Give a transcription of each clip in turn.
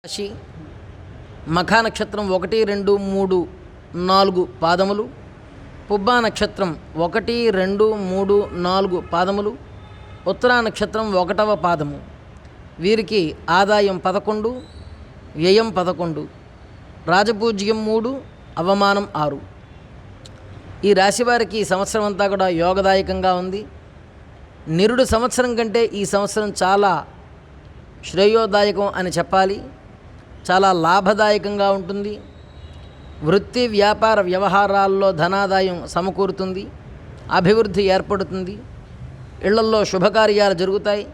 రాశి మఖా నక్షత్రం 1, 2, 3, 4 పాదములు, పుబ్బా నక్షత్రం 1, 2, 3, 4 పాదములు, ఉత్తరా నక్షత్రం 1వ పాదము. వీరికి ఆదాయం 11, వ్యయం 11, రాజపూజ్యం 3, అవమానం 6. ఈ రాశి వారికి ఈ సంవత్సరం అంతా కూడా యోగదాయకంగా ఉంది. నిరుడు సంవత్సరం కంటే ఈ సంవత్సరం చాలా శ్రేయోదాయకం అని చెప్పాలి. చాలా లాభదాయకంగా ఉంటుంది. వృత్తి వ్యాపార వ్యవహారాల్లో ధనాదాయం సమకూరుతుంది, అభివృద్ధి ఏర్పడుతుంది. ఇళ్లల్లో శుభకార్యాలు జరుగుతాయి,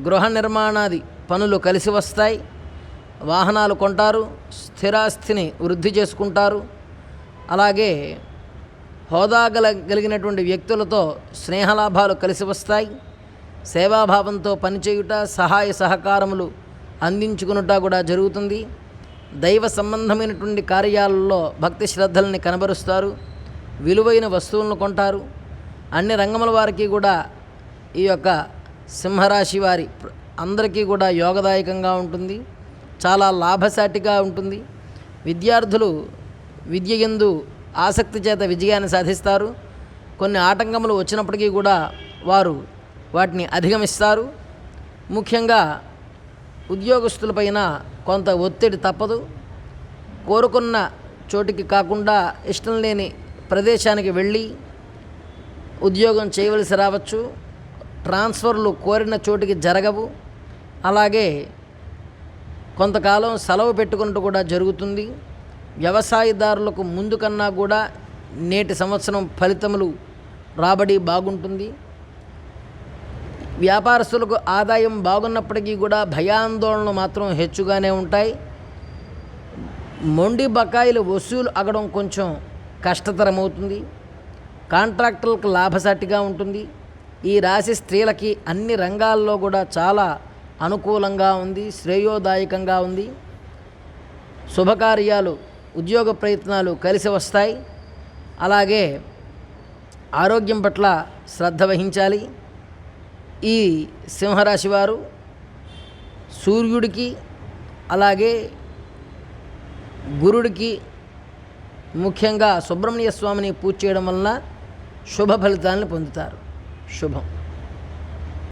గృహ నిర్మాణాది పనులు కలిసి వస్తాయి, వాహనాలు కొంటారు, స్థిరాస్తిని వృద్ధి చేసుకుంటారు. అలాగే హోదా కలిగినటువంటి వ్యక్తులతో స్నేహలాభాలు కలిసి వస్తాయి. సేవాభావంతో పనిచేయుట, సహాయ సహకారములు అందించుకునుట కూడా జరుగుతుంది. దైవ సంబంధమైనటువంటి కార్యాలలో భక్తి శ్రద్ధల్ని కనబరుస్తారు, విలువైన వస్తువులను కొంటారు. అన్ని రంగముల వారికి కూడా ఈ యొక్క సింహరాశి వారి అందరికీ కూడా యోగదాయకంగా ఉంటుంది, చాలా లాభసాటిగా ఉంటుంది. విద్యార్థులు విద్య యందు ఆసక్తి చేత విజయాన్ని సాధిస్తారు. కొన్ని ఆటంకములు వచ్చినప్పటికీ కూడా వారు వాటిని అధిగమిస్తారు. ముఖ్యంగా ఉద్యోగస్తులపైన కొంత ఒత్తిడి తప్పదు. కోరుకున్న చోటికి కాకుండా ఇష్టం లేని ప్రదేశానికి వెళ్ళి ఉద్యోగం చేయవలసి రావచ్చు. ట్రాన్స్ఫర్లు కోరిన చోటికి జరగవు. అలాగే కొంతకాలం సెలవు పెట్టుకున్నట్టు కూడా జరుగుతుంది. వ్యవసాయదారులకు ముందు కన్నా కూడా నేటి సంవత్సరం ఫలితములు రాబడి బాగుంటుంది. వ్యాపారస్తులకు ఆదాయం బాగున్నప్పటికీ కూడా భయాందోళనలు మాత్రం హెచ్చుగానే ఉంటాయి. మొండి బకాయిలు వసూలు అగడం కొంచెం కష్టతరమవుతుంది. కాంట్రాక్టర్లకు లాభసాటిగా ఉంటుంది. ఈ రాశి స్త్రీలకి అన్ని రంగాల్లో కూడా చాలా అనుకూలంగా ఉంది, శ్రేయోదాయకంగా ఉంది. శుభకార్యాలు, ఉద్యోగ ప్రయత్నాలు కలిసి వస్తాయి. అలాగే ఆరోగ్యం పట్ల శ్రద్ధ వహించాలి. ఈ సింహరాశి వారు సూర్యుడికి అలాగే గురుడికి ముఖ్యంగా సుబ్రహ్మణ్య స్వామిని పూజ చేయడం వలన శుభ ఫలితాలను పొందుతారు. శుభం.